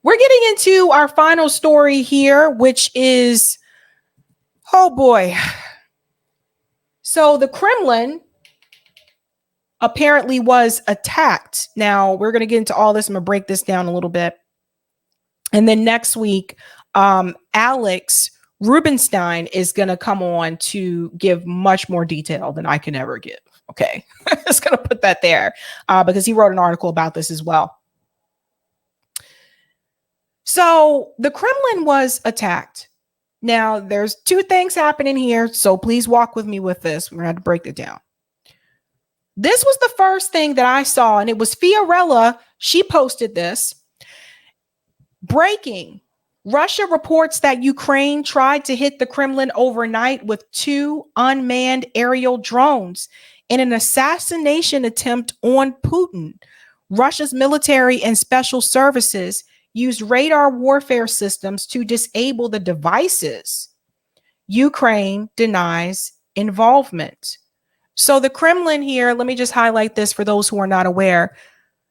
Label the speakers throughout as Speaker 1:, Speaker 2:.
Speaker 1: we're getting into our final story here, which is, oh boy. So the Kremlin apparently was attacked. Now we're going to get into all this. I'm going to break this down a little bit. And then next week, Alex Rubinstein is going to come on to give much more detail than I can ever give. Okay. Just going to put that there because he wrote an article about this as well. So the Kremlin was attacked. Now there's two things happening here. So please walk with me with this. We're going to have to break it down. This was the first thing that I saw, and it was Fiorella. She posted this. Breaking. Russia reports that Ukraine tried to hit the Kremlin overnight with 2 unmanned aerial drones in an assassination attempt on Putin. Russia's military and special services used radar warfare systems to disable the devices. Ukraine denies involvement. So the Kremlin here, let me just highlight this for those who are not aware.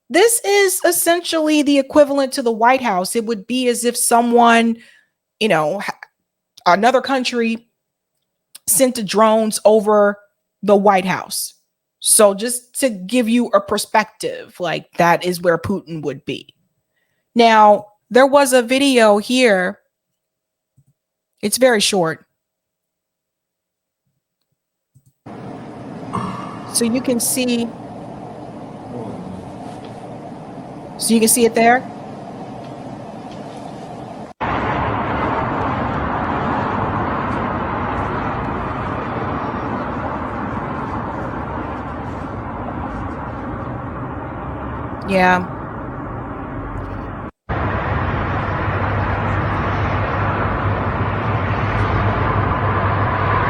Speaker 1: This is essentially the equivalent to the White House. It would be as if someone, another country sent the drones over the White House. So just to give you a perspective, like that is where Putin would be. Now, there was a video here. It's very short. So you can see. So you can see it there. Yeah.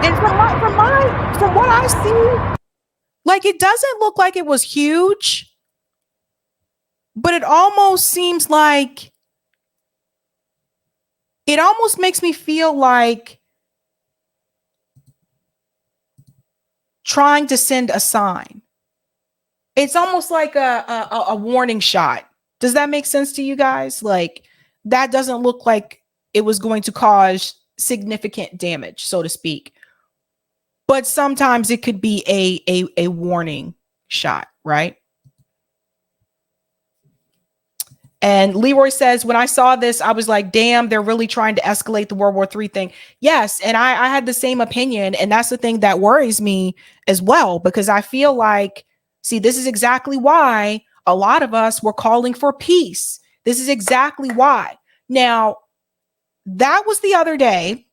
Speaker 1: And from what I see, like it doesn't look like it was huge, but it almost seems like it almost makes me feel like trying to send a sign. It's almost like a warning shot. Does that make sense to you guys? Like that doesn't look like it was going to cause significant damage, so to speak. But sometimes it could be a warning shot, right? And Leroy says, when I saw this, I was like, damn, they're really trying to escalate the World War III thing. Yes. And I had the same opinion. And that's the thing that worries me as well, because I feel like, see, this is exactly why a lot of us were calling for peace. This is exactly why. Now, that was the other day.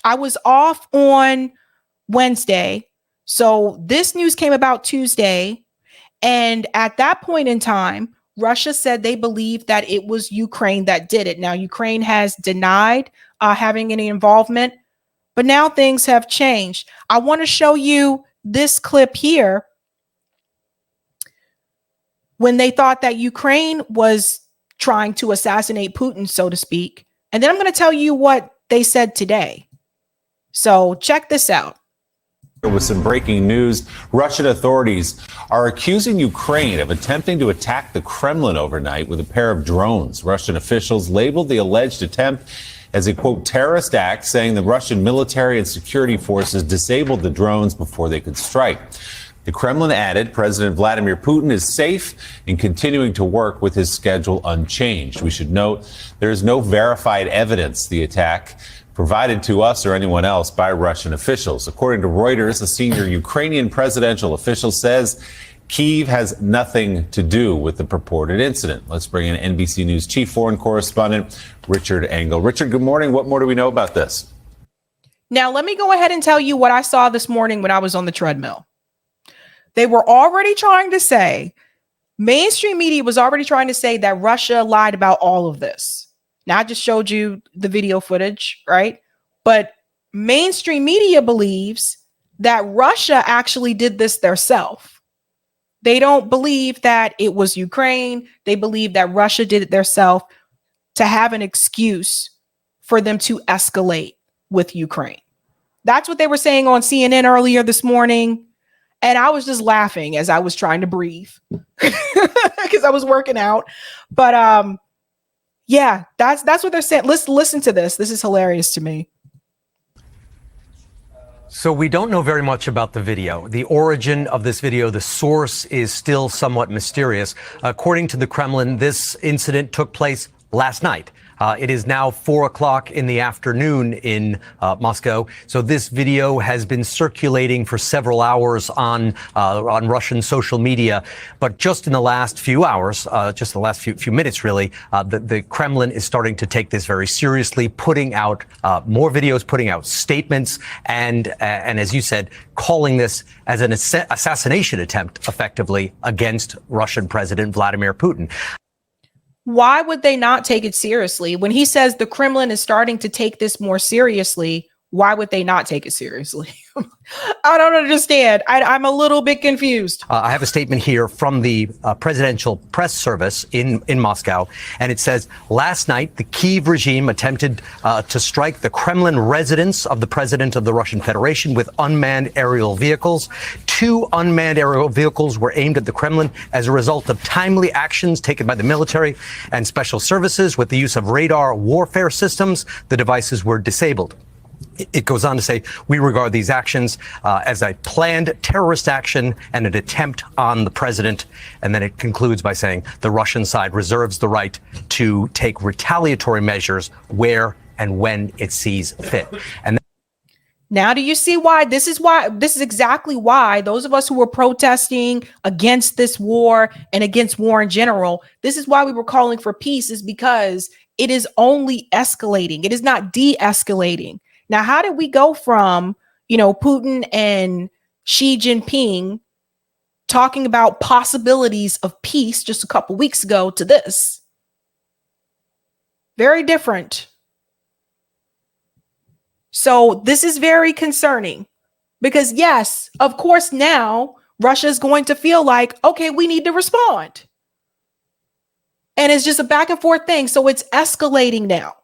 Speaker 1: I was off on Wednesday. So this news came about Tuesday. And at that point in time, Russia said they believed that it was Ukraine that did it. Now, Ukraine has denied having any involvement, but now things have changed. I want to show you this clip here when they thought that Ukraine was trying to assassinate Putin, so to speak. And then I'm going to tell you what they said today. So check this out.
Speaker 2: With some breaking news, Russian authorities are accusing Ukraine of attempting to attack the Kremlin overnight with a pair of drones. Russian officials labeled the alleged attempt as a, quote, terrorist act, saying the Russian military and security forces disabled the drones before they could strike. The Kremlin added President Vladimir Putin is safe and continuing to work with his schedule unchanged. We should note there is no verified evidence the attack provided to us or anyone else by Russian officials. According to Reuters, a senior Ukrainian presidential official says Kyiv has nothing to do with the purported incident. Let's bring in NBC News chief foreign correspondent Richard Engel. Richard, good morning. What more do we know about this?
Speaker 1: Now, let me go ahead and tell you what I saw this morning when I was on the treadmill. They were already trying to say, mainstream media was already trying to say that Russia lied about all of this. Now, I just showed you the video footage, right? But mainstream media believes that Russia actually did this themselves. They don't believe that it was Ukraine. They believe that Russia did it themselves to have an excuse for them to escalate with Ukraine. That's what they were saying on CNN earlier this morning. And I was just laughing as I was trying to breathe because I was working out. But Yeah, that's what they're saying. Let's listen to this. This is hilarious to me.
Speaker 3: So we don't know very much about the video. The origin of this video, the source is still somewhat mysterious. According to the Kremlin, this incident took place last night. It is now 4 o'clock in the afternoon in Moscow. So this video has been circulating for several hours on Russian social media. But just in the last few hours, just the last few minutes, really, the Kremlin is starting to take this very seriously, putting out more videos, putting out statements, and as you said, calling this as an assassination attempt, effectively, against Russian President Vladimir Putin.
Speaker 1: Why would they not take it seriously? When he says the Kremlin is starting to take this more seriously, why would they not take it seriously? I don't understand. I'm a little bit confused.
Speaker 3: I have a statement here from the presidential press service in Moscow, and it says, last night, the Kyiv regime attempted to strike the Kremlin residence of the president of the Russian Federation with unmanned aerial vehicles. 2 unmanned aerial vehicles were aimed at the Kremlin as a result of timely actions taken by the military and special services with the use of radar warfare systems. The devices were disabled. It goes on to say, we regard these actions as a planned terrorist action and an attempt on the president. And then it concludes by saying the Russian side reserves the right to take retaliatory measures where and when it sees fit. And
Speaker 1: now, do you see why? This is exactly why those of us who were protesting against this war and against war in general, this is why we were calling for peace, is because it is only escalating. It is not de-escalating. Now, how did we go from, Putin and Xi Jinping talking about possibilities of peace just a couple weeks ago to this? Very different. So this is very concerning because, yes, of course, now Russia is going to feel like, okay, we need to respond. And it's just a back and forth thing. So it's escalating now.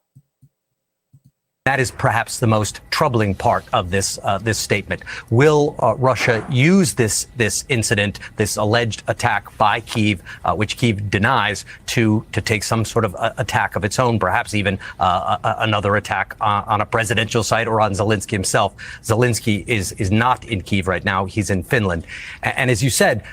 Speaker 3: that is perhaps the most troubling part of this statement. Will Russia use this incident, this alleged attack by Kyiv, which Kyiv denies, to take some sort of attack of its own, perhaps even another attack on a presidential site or on Zelensky himself? Zelensky is not in Kyiv right now; he's in Finland, and as you said.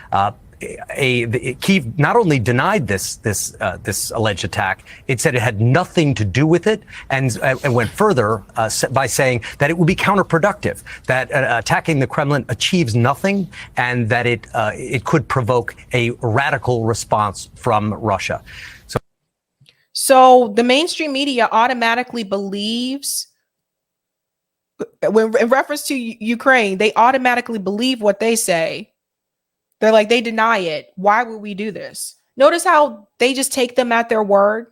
Speaker 3: Kyiv not only denied this alleged attack, it said it had nothing to do with it, and went further by saying that it would be counterproductive, that attacking the Kremlin achieves nothing, and that it could provoke a radical response from Russia.
Speaker 1: So the mainstream media automatically believes, when in reference to Ukraine, they automatically believe what they say. They're like, they deny it. Why would we do this? Notice how they just take them at their word.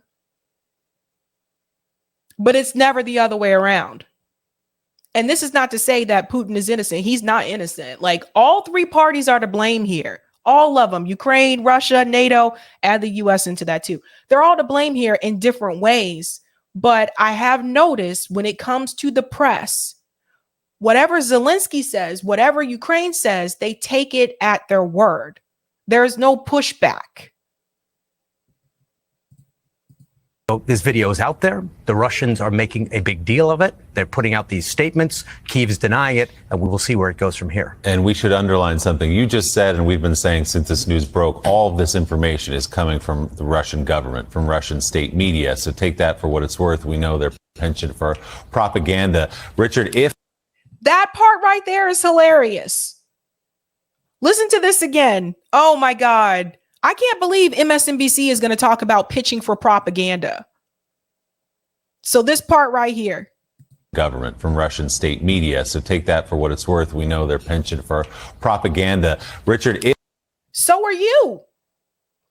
Speaker 1: But it's never the other way around. And this is not to say that Putin is innocent. He's not innocent. Like, all three parties are to blame here. All of them, Ukraine, Russia, NATO, add the US into that too. They're all to blame here in different ways. But I have noticed when it comes to the press, whatever Zelensky says, whatever Ukraine says, they take it at their word. There is no pushback.
Speaker 3: So this video is out there. The Russians are making a big deal of it. They're putting out these statements. Kyiv is denying it, and we will see where it goes from here.
Speaker 2: And we should underline something you just said, and we've been saying since this news broke, all of this information is coming from the Russian government, from Russian state media. So take that for what it's worth. We know their penchant for propaganda. Richard, if
Speaker 1: that part right there is hilarious. Listen to this again. Oh my God. I can't believe MSNBC is going to talk about pitching for propaganda. So this part right here.
Speaker 2: Government, from Russian state media. So take that for what it's worth. We know their penchant for propaganda. Richard,
Speaker 1: so are you.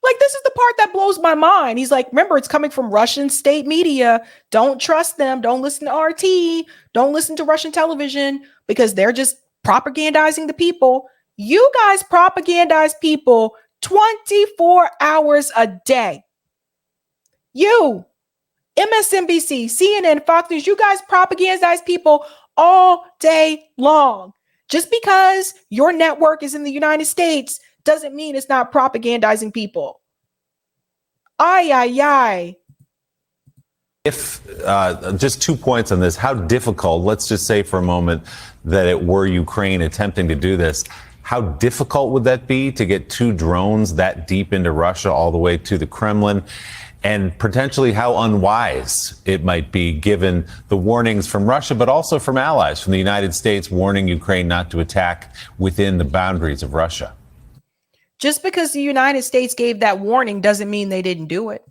Speaker 1: Like, this is the part that blows my mind. He's like, remember, it's coming from Russian state media. Don't trust them. Don't listen to RT. Don't listen to Russian television because they're just propagandizing the people. You guys propagandize people 24 hours a day. You, MSNBC, CNN, Fox News, you guys propagandize people all day long. Just because your network is in the United States doesn't mean it's not propagandizing people. Ay, ay, ay.
Speaker 2: If just 2 points on this, how difficult, let's just say for a moment that it were Ukraine attempting to do this, how difficult would that be to get 2 drones that deep into Russia all the way to the Kremlin? And potentially how unwise it might be given the warnings from Russia, but also from allies, from the United States warning Ukraine not to attack within the boundaries of Russia.
Speaker 1: Just because the United States gave that warning doesn't mean they didn't do it.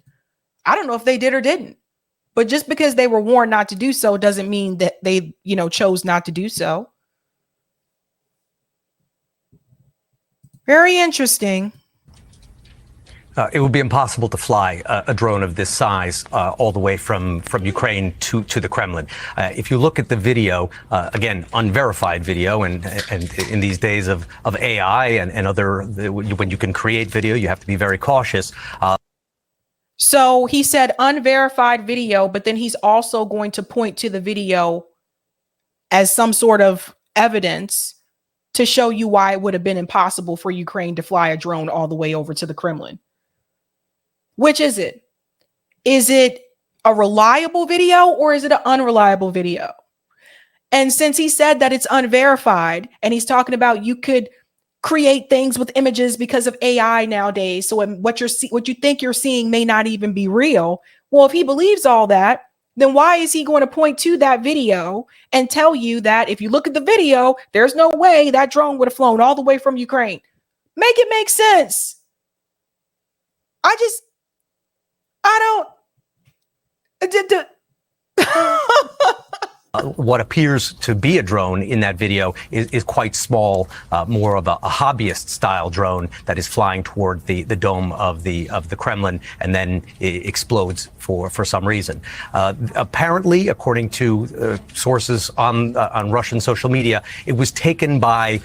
Speaker 1: I don't know if they did or didn't, but just because they were warned not to do so doesn't mean that they, chose not to do so. Very interesting.
Speaker 3: It would be impossible to fly a drone of this size all the way from Ukraine to the Kremlin. If you look at the video, again, unverified video, and in these days of AI and other, when you can create video, you have to be very cautious.
Speaker 1: So he said unverified video, but then he's also going to point to the video as some sort of evidence to show you why it would have been impossible for Ukraine to fly a drone all the way over to the Kremlin. Which is it? Is it a reliable video or is it an unreliable video? And since he said that it's unverified and he's talking about you could create things with images because of AI nowadays, so what you think you're seeing may not even be real. Well, if he believes all that, then why is he going to point to that video and tell you that if you look at the video, there's no way that drone would have flown all the way from Ukraine? Make it make sense.
Speaker 3: What appears to be a drone in that video is quite small, more of a hobbyist style drone that is flying toward the dome of the Kremlin and then it explodes for some reason. Apparently, according to sources on Russian social media, it was taken by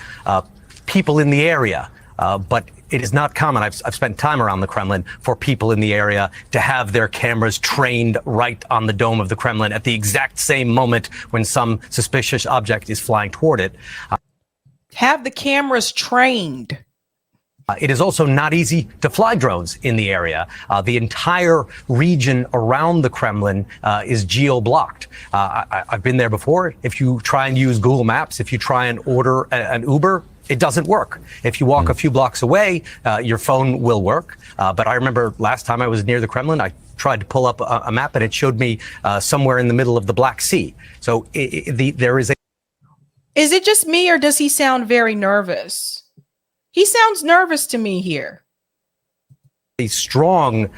Speaker 3: people in the area, but it is not common. I've spent time around the Kremlin for people in the area to have their cameras trained right on the dome of the Kremlin at the exact same moment when some suspicious object is flying toward it.
Speaker 1: Have the cameras trained.
Speaker 3: It is also not easy to fly drones in the area. The entire region around the Kremlin is geo-blocked. I've been there before. If you try and use Google Maps, if you try and order an Uber, it doesn't work. If you walk a few blocks away, your phone will work. But I remember last time I was near the Kremlin, I tried to pull up a map and it showed me somewhere in the middle of the Black Sea. So there is a...
Speaker 1: Is it just me or does he sound very nervous? He sounds nervous to me here.
Speaker 3: A strong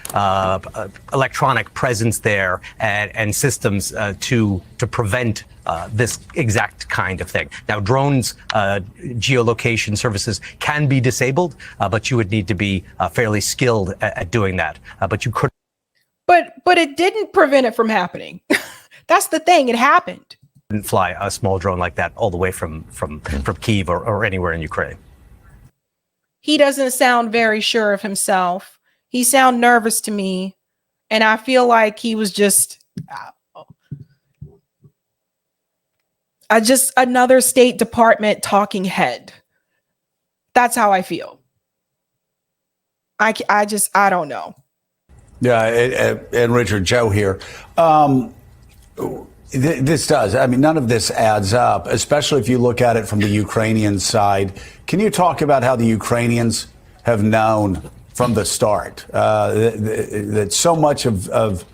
Speaker 3: electronic presence there and systems to prevent this exact kind of thing. Now, drones geolocation services can be disabled, but you would need to be fairly skilled at doing that. But you could.
Speaker 1: But it didn't prevent it from happening. That's the thing. It happened.
Speaker 3: Couldn't fly a small drone like that all the way from Kyiv or anywhere in Ukraine.
Speaker 1: He doesn't sound very sure of himself. He sounds nervous to me, and I feel like he was just another State Department talking head. That's how I feel. I don't know.
Speaker 4: Yeah, and Richard, Joe here. This does. I mean, none of this adds up, especially if you look at it from the Ukrainian side. Can you talk about how the Ukrainians have known from the start that so much of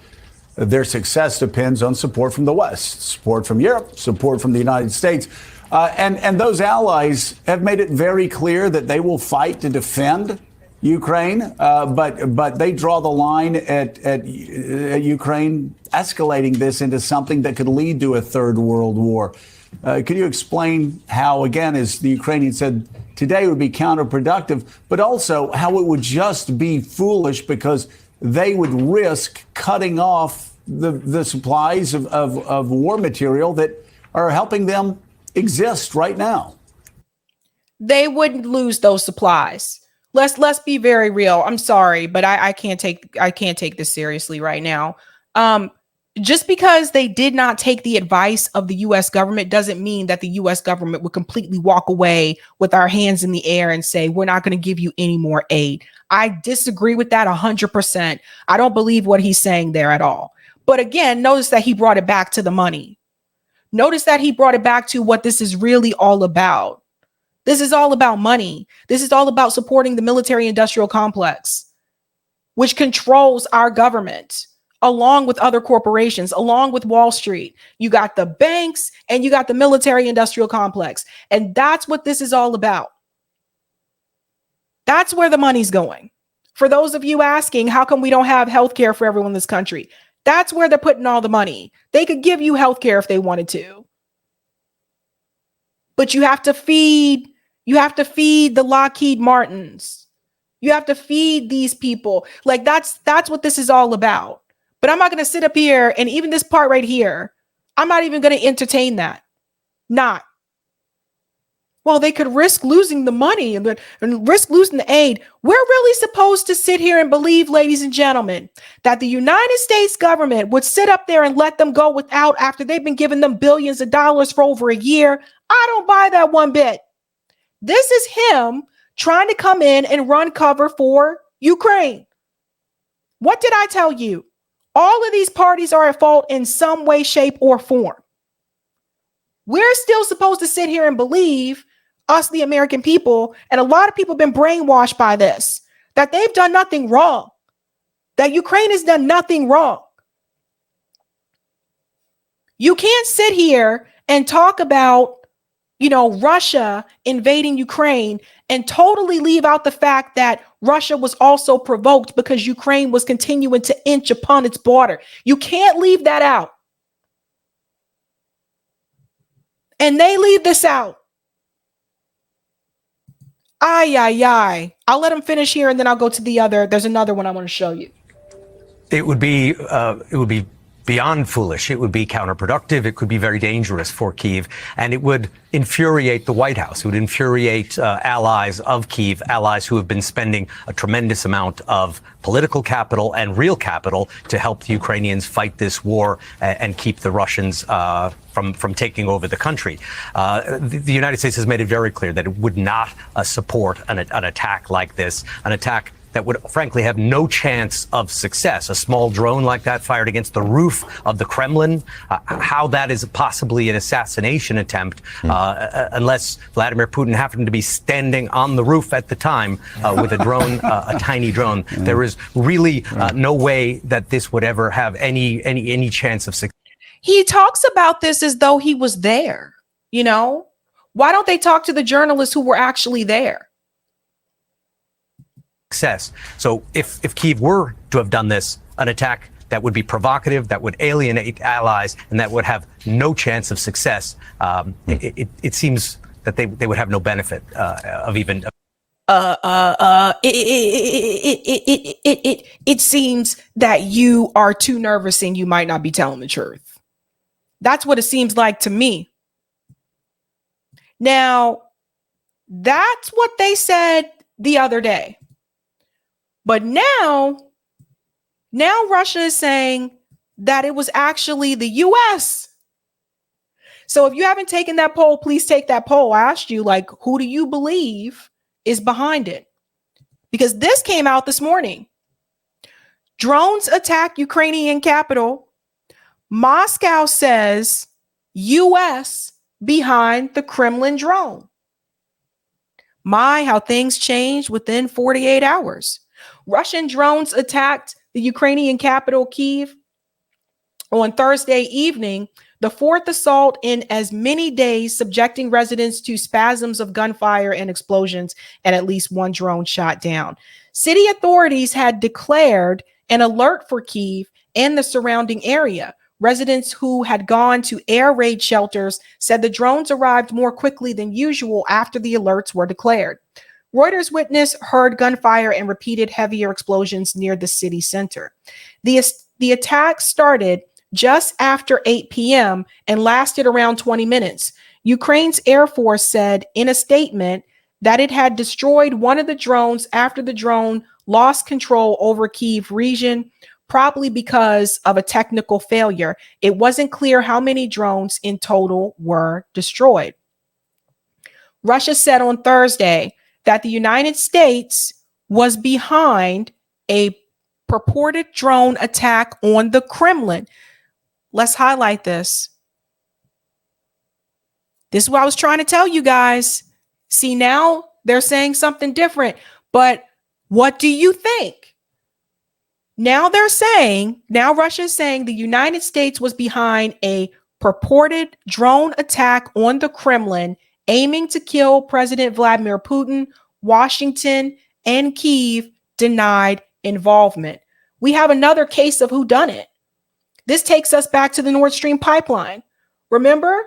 Speaker 4: their success depends on support from the West, support from Europe, support from the United States, and those allies have made it very clear that they will fight to defend Ukraine, but they draw the line at Ukraine escalating this into something that could lead to a third world war. Could you explain how, again, as the Ukrainians said today, would be counterproductive, but also how it would just be foolish because they would risk cutting off the supplies of war material that are helping them exist right now?
Speaker 1: They wouldn't lose those supplies. Let's be very real. I'm sorry, but I can't take this seriously right now. Just because they did not take the advice of the U.S. government doesn't mean that the U.S. government would completely walk away with our hands in the air and say, we're not going to give you any more aid. I disagree with that 100%. I don't believe what he's saying there at all. But again, notice that he brought it back to the money. Notice that he brought it back to what this is really all about. This is all about money. This is all about supporting the military industrial complex, which controls our government, along with other corporations, along with Wall Street. You got the banks and you got the military industrial complex. And that's what this is all about. That's where the money's going. For those of you asking, how come we don't have health care for everyone in this country? That's where they're putting all the money. They could give you health care if they wanted to. But you have to feed the Lockheed Martins. You have to feed these people. Like that's what this is all about. But I'm not going to sit up here, and even this part right here, I'm not even going to entertain that. Not. Well, they could risk losing the money and risk losing the aid. We're really supposed to sit here and believe, ladies and gentlemen, that the United States government would sit up there and let them go without after they've been giving them billions of dollars for over a year. I don't buy that one bit. This is him trying to come in and run cover for Ukraine. What did I tell you? All of these parties are at fault in some way, shape, or form. We're still supposed to sit here and believe, us, the American people, and a lot of people have been brainwashed by this, that they've done nothing wrong, that Ukraine has done nothing wrong. You can't sit here and talk about, Russia invading Ukraine and totally leave out the fact that Russia was also provoked because Ukraine was continuing to inch upon its border. You can't leave that out. And they leave this out. I'll let them finish here and then I'll go to the other. There's another one I want to show you.
Speaker 3: It would be beyond foolish. It would be counterproductive. It could be very dangerous for Kyiv, and it would infuriate the White House. It would infuriate allies of Kyiv, allies who have been spending a tremendous amount of political capital and real capital to help the Ukrainians fight this war and keep the Russians from taking over the country. The United States has made it very clear that it would not support an attack like this, an attack that would frankly have no chance of success. A small drone like that fired against the roof of the Kremlin, how that is possibly an assassination attempt, unless Vladimir Putin happened to be standing on the roof at the time with a drone, a tiny drone. There is really no way that this would ever have any chance of success.
Speaker 1: He talks about this as though he was there, Why don't they talk to the journalists who were actually there?
Speaker 3: Success. So if Kyiv were to have done this, an attack that would be provocative, that would alienate allies, and that would have no chance of success, it seems that they would have no benefit of even.
Speaker 1: It seems that you are too nervous and you might not be telling the truth. That's what it seems like to me. Now, that's what they said the other day. But now Russia is saying that it was actually the U.S. So if you haven't taken that poll, please take that poll. I asked you, who do you believe is behind it? Because this came out this morning. Drones attack Ukrainian capital. Moscow says U.S. behind the Kremlin drone. My, how things changed within 48 hours. Russian drones attacked the Ukrainian capital, Kyiv, on Thursday evening, the fourth assault in as many days, subjecting residents to spasms of gunfire and explosions, and at least one drone shot down. City authorities had declared an alert for Kyiv and the surrounding area. Residents who had gone to air raid shelters said the drones arrived more quickly than usual after the alerts were declared. Reuters witness heard gunfire and repeated heavier explosions near the city center. The attack started just after 8 p.m. and lasted around 20 minutes. Ukraine's Air Force said in a statement that it had destroyed one of the drones after the drone lost control over Kyiv region, probably because of a technical failure. It wasn't clear how many drones in total were destroyed. Russia said on Thursday that the United States was behind a purported drone attack on the Kremlin. Let's highlight this. This is what I was trying to tell you guys. See, now they're saying something different, but what do you think? Now Russia's saying the United States was behind a purported drone attack on the Kremlin, aiming to kill President Vladimir Putin. Washington and Kyiv denied involvement. We have another case of whodunit. This takes us back to the Nord Stream pipeline. Remember,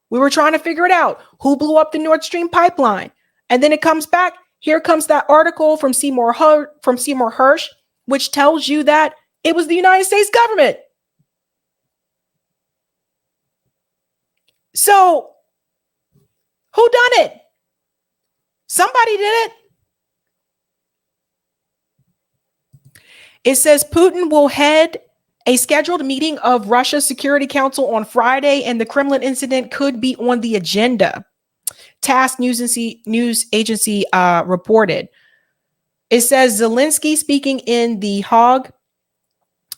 Speaker 1: we were trying to figure it out. Who blew up the Nord Stream pipeline? And then it comes back. Here comes that article from Seymour Hersh, which tells you that it was the United States government. So, who done it? Somebody did it. It says Putin will head a scheduled meeting of Russia's Security Council on Friday, and the Kremlin incident could be on the agenda. TASS news agency reported. It says Zelensky, speaking in The Hague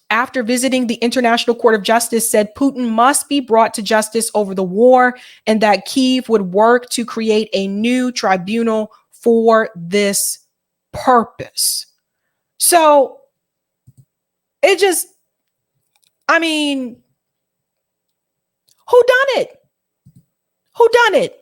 Speaker 1: after visiting the International Court of Justice, said Putin must be brought to justice over the war and that Kyiv would work to create a new tribunal for this purpose. So it just, I mean, who done it? Who done it?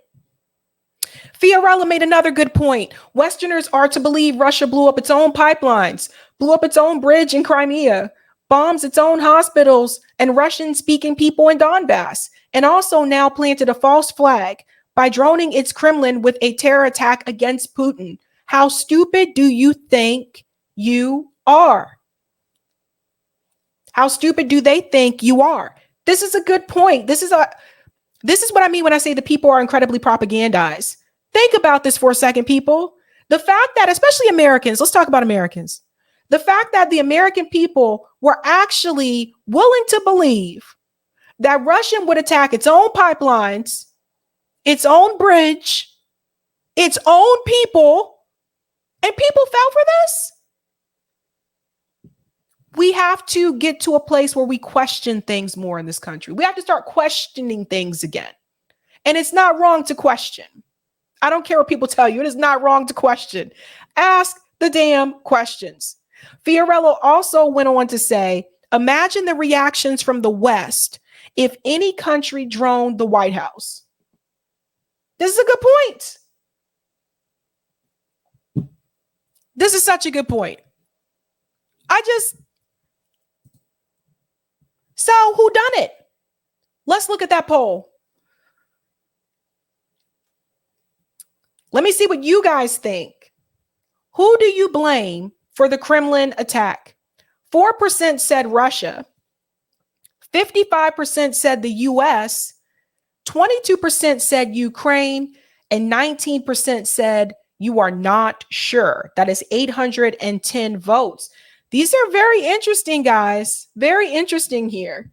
Speaker 1: Fiorella made another good point. Westerners are to believe Russia blew up its own pipelines, blew up its own bridge in Crimea, bombs its own hospitals and Russian-speaking people in Donbass, and also now planted a false flag by droning its Kremlin with a terror attack against Putin. How stupid do you think you are? How stupid do they think you are? This is a good point. This is what I mean when I say the people are incredibly propagandized. Think about this for a second, people. The fact that, especially Americans, let's talk about Americans. The fact that the American people were actually willing to believe that Russia would attack its own pipelines, its own bridge, its own people, and people fell for this. We have to get to a place where we question things more in this country. We have to start questioning things again. And it's not wrong to question. I don't care what people tell you. It is not wrong to question. Ask the damn questions. Fiorello also went on to say, imagine the reactions from the West if any country droned the White House. This is a good point. This is such a good point. So who done it? Let's look at that poll. Let me see what you guys think. Who do you blame for the Kremlin attack? 4% said Russia. 55% said the US. 22% said Ukraine. And 19% said you are not sure. That is 810 votes. These are very interesting, guys. Very interesting here.